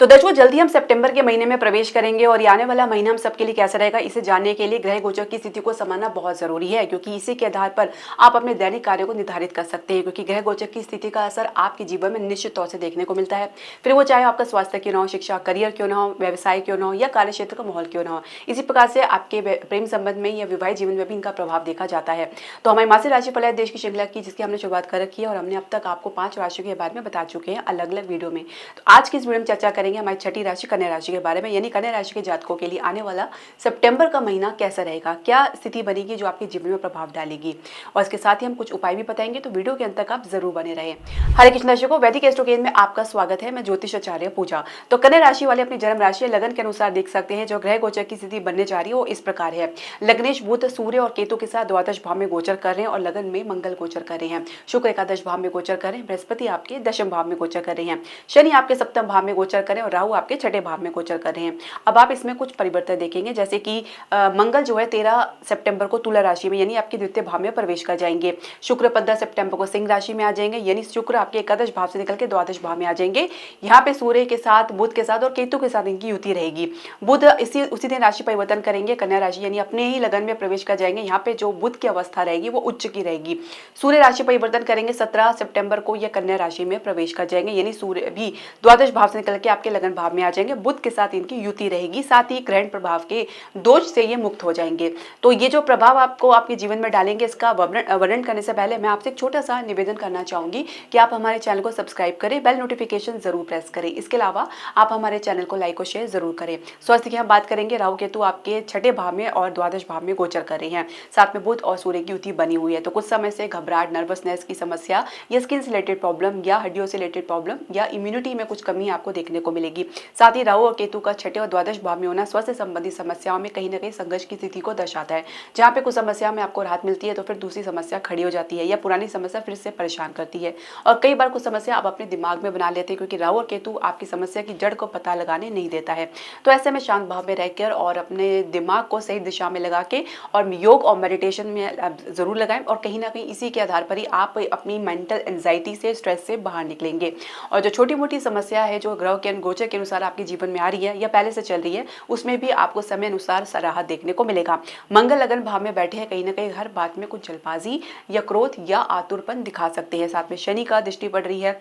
तो दर्शकों जल्दी हम सितंबर के महीने में प्रवेश करेंगे और ये आने वाला महीना हम सबके लिए कैसा रहेगा इसे जानने के लिए ग्रह गोचर की स्थिति को समझना बहुत जरूरी है, क्योंकि इसी के आधार पर आप अपने दैनिक कार्यों को निर्धारित कर सकते हैं। क्योंकि ग्रह गोचर की स्थिति का असर आपके जीवन में निश्चित तौर से देखने को मिलता है, फिर वो चाहे आपका स्वास्थ्य क्यों ना हो, शिक्षा करियर क्यों ना हो, व्यवसाय क्यों ना हो या कार्य क्षेत्र का माहौल क्यों ना हो। इसी प्रकार से आपके प्रेम संबंध में या विवाहित जीवन में भी इनका प्रभाव देखा जाता है। तो हमारी मासिक राशिफल है देश की श्रृंखला की, जिसकी हमने शुरुआत कर रखी है और हमने अब तक आपको 5 राशियों के बारे में बता चुके हैं अलग अलग वीडियो में। तो आज की इस वीडियो में चर्चा करेंगे हमारी छठी राशि कन्या राशि के बारे में, यानी कन्या राशि के जातकों के लिए आने वाला सितंबर का महीना कैसा रहेगा, क्या स्थिति बनेगी जो आपके जीवन में प्रभाव डालेगी, और इसके साथ ही हम कुछ उपाय भी बताएंगे। तो वीडियो के अंत तक आप जरूर बने रहें। हरे कृष्ण दर्शकों, वैदिक एस्ट्रोलॉजी में आपका स्वागत है। मैं ज्योतिष आचार्य पूजा। तो कन्या राशि वाले अपनी जन्म राशि या लगन के अनुसार देख सकते हैं जो ग्रह गोचर की स्थिति बनने जा रही है वो इस प्रकार है। लग्नेश बुध सूर्य और केतु के साथ द्वादश भाव में गोचर कर रहे हैं और लगन में मंगल गोचर कर रहे हैं। शुक्र एकादश भाव में गोचर कर रहे हैं, बृहस्पति आपके दशम भाव में गोचर कर रहे हैं, शनि आपके सप्तम भाव में गोचर करें और राहु आपके छठे भाव में गोचर कर रहे हैं। अब आप इसमें कुछ परिवर्तन देखेंगे, जैसे कि मंगल जो है 13 सितंबर को तुला राशि में यानी आपके द्वितीय भाव में प्रवेश कर जाएंगे। शुक्र 15 सितंबर को सिंह राशि में आ जाएंगे, यानी शुक्र आपके एकादश भाव से निकल के द्वादश भाव में आ जाएंगे। यहाँ पे सूर्य के साथ, बुध के साथ और केतु के साथ इनकी युति रहेगी। बुध उसी दिन राशि परिवर्तन करेंगे, कन्या राशि यानी अपने ही लगन में प्रवेश कर जाएंगे। यहाँ पे जो बुध की अवस्था रहेगी वो उच्च की रहेगी। सूर्य राशि परिवर्तन करेंगे 17 सितंबर को, यह कन्या राशि में प्रवेश कर जाएंगे, यानी सूर्य भी द्वादश भाव से निकल के आपके लगन भाव में आ जाएंगे। बुध के साथ इनकी युति रहेगी, साथ ही ग्रहण प्रभाव के दोष से ये मुक्त हो जाएंगे। तो ये जो प्रभाव आपको आपके जीवन में डालेंगे, इसका वर्णन करने से पहले मैं आपसे एक छोटा सा निवेदन करना चाहूंगी कि आप हमारे चैनल को सब्सक्राइब करें, बेल नोटिफिकेशन जरूर प्रेस करें। इसके अलावा आप हमारे चैनल को लाइक और शेयर जरूर करें। स्वास्थ्य की हम बात करेंगे, राहु केतु आपके छठे भाव में और द्वादश भाव में गोचर कर रहे हैं, साथ में बुध और सूर्य की युति बनी हुई है। तो कुछ समय से घबराहट, नर्वसनेस की समस्या या स्किन से रिलेटेड प्रॉब्लम या हड्डियों से रिलेटेड प्रॉब्लम या इम्यूनिटी में कुछ कमी आपको देखने को मिलेगी। साथ ही राहु और केतु का छठे और द्वादश भाव में होना स्वास्थ्य संबंधी समस्याओं में कहीं ना कहीं संघर्ष की स्थिति को दर्शाता है। जहाँ पे कुछ समस्या में आपको राहत मिलती है तो फिर दूसरी समस्या खड़ी हो जाती है या पुरानी समस्या फिर से परेशान करती है। और कई बार कुछ समस्या आप अपने दिमाग में बना लेते हैं, क्योंकि राहु और केतु आपकी समस्या की जड़ को पता लगाने नहीं देता है। तो ऐसे में शांत भाव में रहकर और अपने दिमाग को सही दिशा में लगा के और योग और मेडिटेशन में जरूर लगाएं, और कहीं ना कहीं इसी के आधार पर ही आप अपनी मेंटल एंजाइटी से, स्ट्रेस से बाहर निकलेंगे। और जो छोटी मोटी समस्या है जो ग्रह के गोचर के अनुसार आपके जीवन में आ रही है या पहले से चल रही है, उसमें भी आपको समय अनुसार राहत देखने को मिलेगा। मंगल लगन भाव में बैठे हैं, कहीं ना कहीं हर बात में कुछ जल्दबाजी या क्रोध या आतुरपन दिखा सकते हैं। साथ में शनि का दृष्टि पड़ रही है।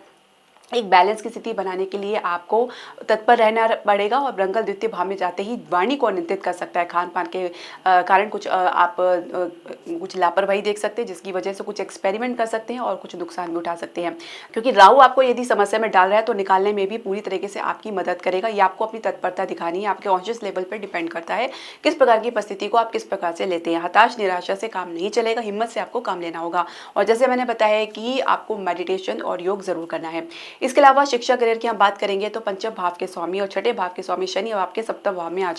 एक बैलेंस की स्थिति बनाने के लिए आपको तत्पर रहना पड़ेगा, और मंगल द्वितीय भाव में जाते ही वाणी को नियंत्रित कर सकता है। खान पान के कारण कुछ आप कुछ लापरवाही देख सकते हैं, जिसकी वजह से कुछ एक्सपेरिमेंट कर सकते हैं और कुछ नुकसान भी उठा सकते हैं। क्योंकि राहु आपको यदि समस्या में डाल रहा है तो निकालने में भी पूरी तरीके से आपकी मदद करेगा। ये आपको अपनी तत्परता दिखानी है, आपके कॉन्शियस लेवल पर डिपेंड करता है किस प्रकार की परिस्थिति को आप किस प्रकार से लेते हैं। हताश निराशा से काम नहीं चलेगा, हिम्मत से आपको काम लेना होगा। और जैसे मैंने बताया कि आपको मेडिटेशन और योग जरूर करना है। इसके अलावा शिक्षा करियर की हम बात करेंगे तो पंचम भाव के स्वामी और छठे भाव के स्वामी शनि और आपके सप्तम भाव में आ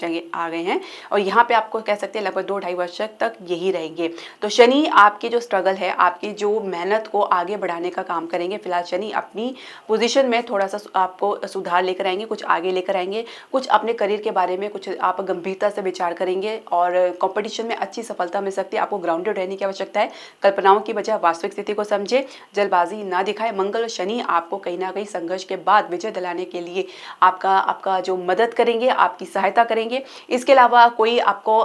गए हैं, और यहाँ पे आपको कह सकते हैं लगभग 2-2.5 वर्ष तक यही रहेंगे। तो शनि आपकी जो स्ट्रगल है, आपकी जो मेहनत को आगे बढ़ाने का काम करेंगे। फिलहाल शनि अपनी पोजीशन में थोड़ा सा आपको सुधार लेकर आएंगे, कुछ आगे लेकर आएंगे, कुछ अपने करियर के बारे में कुछ आप गंभीरता से विचार करेंगे और कंपटीशन में अच्छी सफलता मिल सकती है। आपको ग्राउंडेड रहने की आवश्यकता है, कल्पनाओं की बजाय वास्तविक स्थिति को समझे, जल्दबाजी ना दिखाए। मंगल और शनि आपको कहीं ना कहीं संघर्ष के बाद विजय दिलाने के लिए आपका जो मदद करेंगे, आपकी सहायता करेंगे। इसके अलावा कोई आपको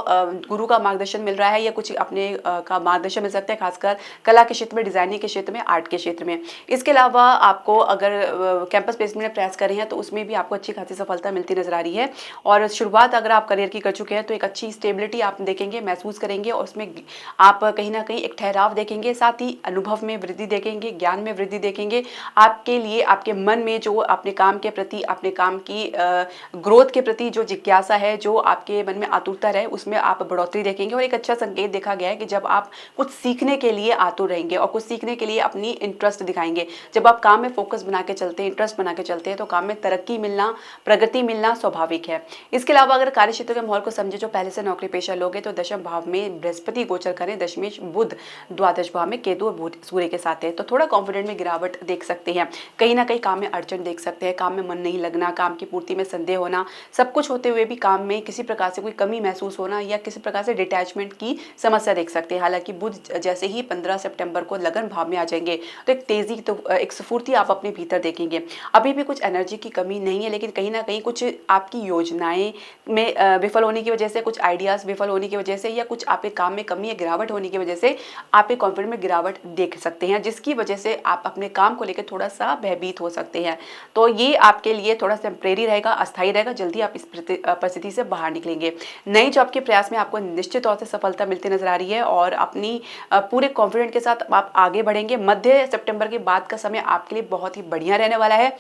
गुरु का मार्गदर्शन मिल रहा है या कुछ अपने का मार्गदर्शन मिल सकता है, खासकर कला के क्षेत्र में, डिजाइनिंग के क्षेत्र में, आर्ट के क्षेत्र में। इसके अलावा आपको अगर कैंपस प्लेसमेंट में प्रयास कर रहे हैं तो उसमें भी आपको अच्छी खासी सफलता मिलती नजर आ रही है। और शुरुआत अगर आप करियर की कर चुके हैं तो एक अच्छी स्टेबिलिटी आप देखेंगे, महसूस करेंगे, और उसमें आप कहीं ना कहीं एक ठहराव देखेंगे। साथ ही अनुभव में वृद्धि देखेंगे, ज्ञान में वृद्धि देखेंगे। आपके लिए आपके मन में जो अपने काम के प्रति, अपने काम की ग्रोथ के प्रति जो जिज्ञासा है, जो आपके मन में आतुरता रहे, उसमें आप बढ़ोतरी देखेंगे। और एक अच्छा संकेत देखा गया है कि जब आप कुछ सीखने के लिए आतुर रहेंगे और कुछ सीखने के लिए अपनी इंटरेस्ट दिखाएंगे, जब आप काम में फोकस बना के चलते हैं, इंटरेस्ट बना के चलते हैं, तो काम में तरक्की मिलना, प्रगति मिलना स्वाभाविक है। इसके अलावा अगर कार्य क्षेत्र के माहौल को समझे, जो पहले से नौकरी पेशा लोग हैं, तो दशम भाव में बृहस्पति गोचर करें, दशमेश बुध, द्वादश भाव में केतु और सूर्य के साथ है, तो थोड़ा कॉन्फिडेंट में गिरावट देख सकते हैं। कहीं ना ना कहीं काम में अड़चन देख सकते हैं, काम में मन नहीं लगना, काम की पूर्ति में संदेह होना, सब कुछ होते हुए भी काम में किसी प्रकार से कोई कमी महसूस होना या किसी प्रकार से डिटैचमेंट की समस्या देख सकते हैं। हालांकि बुध जैसे ही 15 सितंबर को लगन भाव में आ जाएंगे तो एक तेजी, तो एक स्फूर्ति आप अपने भीतर देखेंगे। अभी भी कुछ एनर्जी की कमी नहीं है, लेकिन कहीं ना कहीं कुछ आपकी योजनाएं में विफल होने की वजह से, कुछ आइडियाज विफल होने की वजह से, या कुछ आपके काम में कमी या गिरावट होने की वजह से आपके कॉन्फिडेंस में गिरावट देख सकते हैं, जिसकी वजह से आप अपने काम को लेकर थोड़ा सा भयभीत हो सकते हैं। तो ये आपके लिए थोड़ा टेम्परेरी रहेगा, अस्थायी रहेगा, जल्दी आप इस परिस्थिति से बाहर निकलेंगे। नई जॉब के प्रयास में आपको निश्चित तौर से सफलता मिलती नजर आ रही है और अपनी पूरे कॉन्फिडेंट के साथ आप आगे बढ़ेंगे। मध्य सितंबर के बाद का समय आपके लिए बहुत ही बढ़िया रहने वाला है।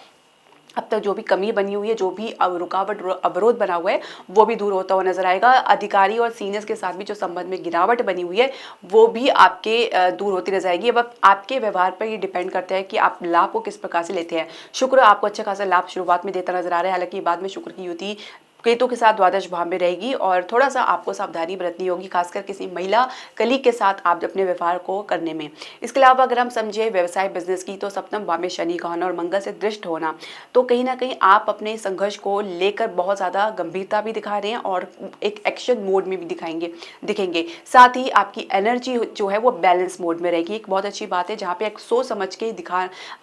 अब तक जो भी कमी बनी हुई है, जो भी रुकावट अवरोध बना हुआ है, वो भी दूर होता हुआ नजर आएगा। अधिकारी और सीनियर्स के साथ भी जो संबंध में गिरावट बनी हुई है वो भी आपके दूर होती नजर आएगी। अब आपके व्यवहार पर ये डिपेंड करता है कि आप लाभ को किस प्रकार से लेते हैं। शुक्र आपको अच्छा खासा लाभ शुरुआत में देता नजर आ रहा है, हालांकि बाद में शुक्र की युति केतु के साथ द्वादश भाव में रहेगी और थोड़ा सा आपको सावधानी बरतनी होगी, खासकर किसी महिला कलीग के साथ आप अपने व्यवहार को करने में। इसके अलावा अगर हम समझे व्यवसाय बिजनेस की, तो सप्तम भाव में शनि का होना और मंगल से दृष्ट होना, तो कहीं ना कहीं आप अपने संघर्ष को लेकर बहुत ज़्यादा गंभीरता भी दिखा रहे हैं और एक एक्शन मोड में भी दिखेंगे। साथ ही आपकी एनर्जी जो है वो बैलेंस मोड में रहेगी। एक बहुत अच्छी बात है जहाँ पे एक सोच समझ के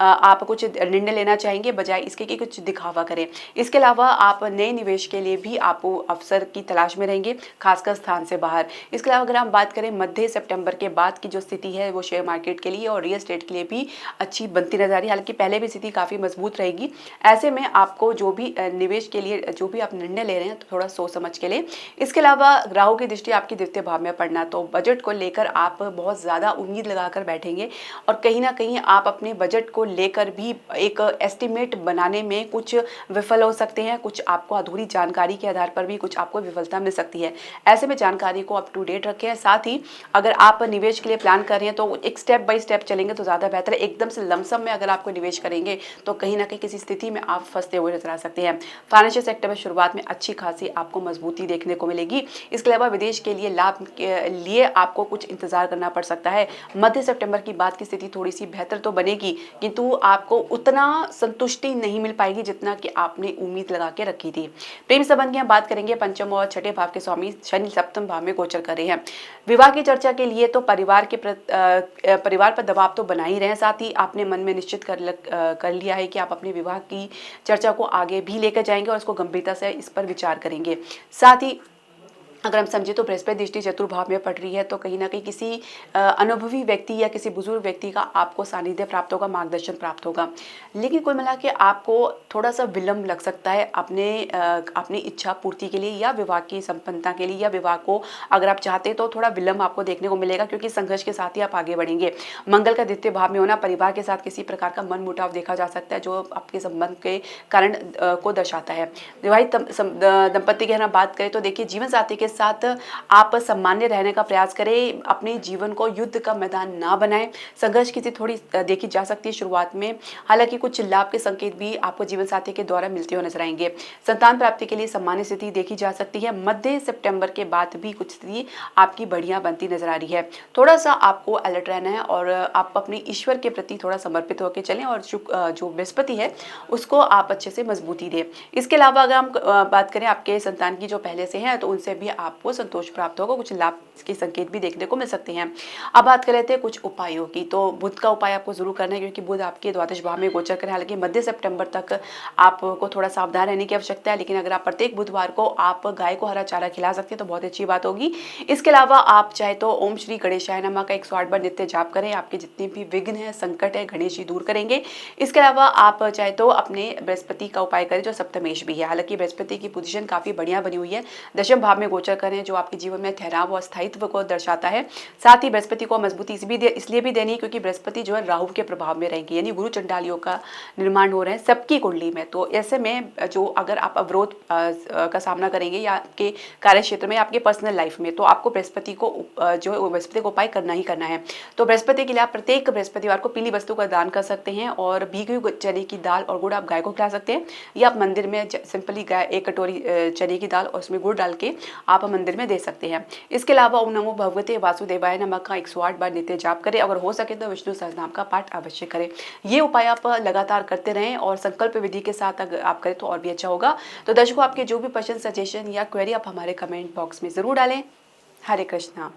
आप कुछ निर्णय लेना चाहेंगे, बजाय इसके कि कुछ दिखावा करें। इसके अलावा आप नए निवेश के लिए भी आपको अवसर की तलाश में रहेंगे, खासकर स्थान से बाहर। इसके अलावा अगर हम बात करें मध्य सितंबर के बाद की जो स्थिति है वो शेयर मार्केट के लिए और रियल एस्टेट के लिए भी अच्छी बनती नजर आ रही है, हालांकि पहले भी स्थिति काफी मजबूत रहेगी। ऐसे में आपको जो भी निवेश के लिए जो भी आप निर्णय ले रहे हैं तो थोड़ा सोच समझ के लिए। इसके अलावा राहु की दृष्टि आपकी द्वितीय भाव में पड़ना, तो बजट को लेकर आप बहुत ज्यादा उम्मीद लगाकर बैठेंगे और कहीं ना कहीं आप अपने बजट को लेकर भी एक एस्टिमेट बनाने में कुछ विफल हो सकते हैं। कुछ आपको अधूरी जानकारी के आधार पर भी कुछ आपको विफलता मिल सकती है। ऐसे में जानकारी को अप टू डेट रखें। साथ ही अगर आप निवेश के लिए प्लान कर रहे हैं तो एक स्टेप बाय स्टेप चलेंगे तो ज्यादा बेहतर है। एकदम से लमसम में अगर आपको निवेश करेंगे तो कहीं ना कहीं किसी स्थिति में आप फंसते हुए नजर आ सकते हैं। फाइनेंशियल सेक्टर में शुरुआत में अच्छी खासी आपको मजबूती देखने को मिलेगी। इसके अलावा विदेश के लिए लाभ के लिए आपको कुछ इंतजार करना पड़ सकता है। मध्य सितंबर की बाद की स्थिति थोड़ी सी बेहतर तो बनेगी, किंतु आपको उतना संतुष्टि नहीं मिल पाएगी जितना कि आपने उम्मीद लगा के रखी थी। प्रेम संबंध की हम बात करेंगे, पंचम और छठे भाव के स्वामी शनि सप्तम भाव में गोचर कर रहे हैं। विवाह की चर्चा के लिए तो परिवार पर दबाव तो बना ही रहे हैं। साथ ही आपने मन में निश्चित कर लिया है कि आप अपने विवाह की चर्चा को आगे भी लेकर जाएंगे और इसको गंभीरता से इस पर विचार करेंगे। साथ ही अगर हम समझे तो बृहस्पति दृष्टि चतुर्भाव में पड़ रही है, तो कहीं ना कहीं किसी अनुभवी व्यक्ति या किसी बुजुर्ग व्यक्ति का आपको सानिध्य प्राप्त होगा, मार्गदर्शन प्राप्त होगा। लेकिन कुल मिला के आपको थोड़ा सा विलंब लग सकता है अपनी इच्छा पूर्ति के लिए या विवाह की संपन्नता के लिए, या विवाह को अगर आप चाहते हैं तो थोड़ा विलंब आपको देखने को मिलेगा, क्योंकि संघर्ष के साथ ही आप आगे बढ़ेंगे। मंगल का द्वितीय भाव में होना परिवार के साथ किसी प्रकार का मन मुटाव देखा जा सकता है, जो आपके संबंध के कारण को दर्शाता है। विवाहित दंपति की हम बात करें तो देखिए, जीवन साथी के साथ आप सामान्य रहने का प्रयास करें, अपने जीवन को युद्ध का मैदान ना बनाएं। संघर्ष की थोड़ी देखी जा सकती है शुरुआत में, हालांकि कुछ लाभ के संकेत भी आपको जीवन साथी के द्वारा मिलते हुए नजर आएंगे। संतान प्राप्ति के लिए सामान्य स्थिति देखी जा सकती है। मध्य सितंबर के बाद भी कुछ स्थिति आपकी बढ़िया बनती नजर आ रही है। थोड़ा सा आपको अलर्ट रहना है और आप अपने ईश्वर के प्रति थोड़ा समर्पित होकर चलें और जो बृहस्पति है उसको आप अच्छे से मजबूती दें। इसके अलावा अगर हम बात करें आपके संतान की जो पहले से है, तो उनसे भी आपको संतोष प्राप्त होगा, कुछ लाभ के संकेत भी देखने को मिल सकते हैं। अब बात कर लेते हैं कुछ उपायों की, तो बुध का उपाय आपको जरूर करना है, क्योंकि बुध आपके द्वादश भाव में गोचर करें। हालांकि मध्य सितंबर तक आपको थोड़ा सावधान रहने की आवश्यकता है, लेकिन अगर आप प्रत्येक बुधवार को आप गाय को हरा चारा खिला सकते हैं तो बहुत अच्छी बात होगी। इसके अलावा आप चाहे तो ओम श्री गणेशाय नमः का 108 बार नित्य जाप करें, आपके जितने भी विघ्न है, संकट है, गणेश जी दूर करेंगे। इसके अलावा आप चाहे तो अपने बृहस्पति का उपाय करें, जो सप्तमेश भी है। हालांकि बृहस्पति की पोजीशन काफी बढ़िया बनी हुई है, दशम भाव में गोचर करें, जो आपके जीवन में ठहराव और स्थायित्व को दर्शाता है। साथ ही बृहस्पति को मजबूती इसलिए भी देनी है क्योंकि बृहस्पति जो है राहु के प्रभाव में रहेंगे, यानी गुरु चंडालियों का निर्माण हो रहे हैं सबकी कुंडली में। तो ऐसे में जो अगर आप अवरोध का सामना करेंगे या आपके कार्य क्षेत्र में, आपके पर्सनल लाइफ में, तो आपको बृहस्पति को बृहस्पति को उपाय करना ही करना है। तो बृहस्पति के लिए आप प्रत्येक बृहस्पतिवार को पीली वस्तु का दान कर सकते हैं और भीगी हुई चने की दाल और गुड़ आप गाय को खिला सकते हैं, या आप मंदिर में सिंपली एक कटोरी चने की दाल और उसमें गुड़ डाल के आप आप मंदिर में दे सकते हैं। इसके अलावा ओम नमो भगवते वासुदेवाय नमः का 108 बार नित्य जाप करें। अगर हो सके तो विष्णु सहस्त्रनाम का पाठ अवश्य करें। ये उपाय आप लगातार करते रहें और संकल्प विधि के साथ अगर आप करें तो और भी अच्छा होगा। तो दर्शकों, आपके जो भी प्रश्न, सजेशन या क्वेरी आप हमारे कमेंट बॉक्स में ज़रूर डालें। हरे कृष्णा।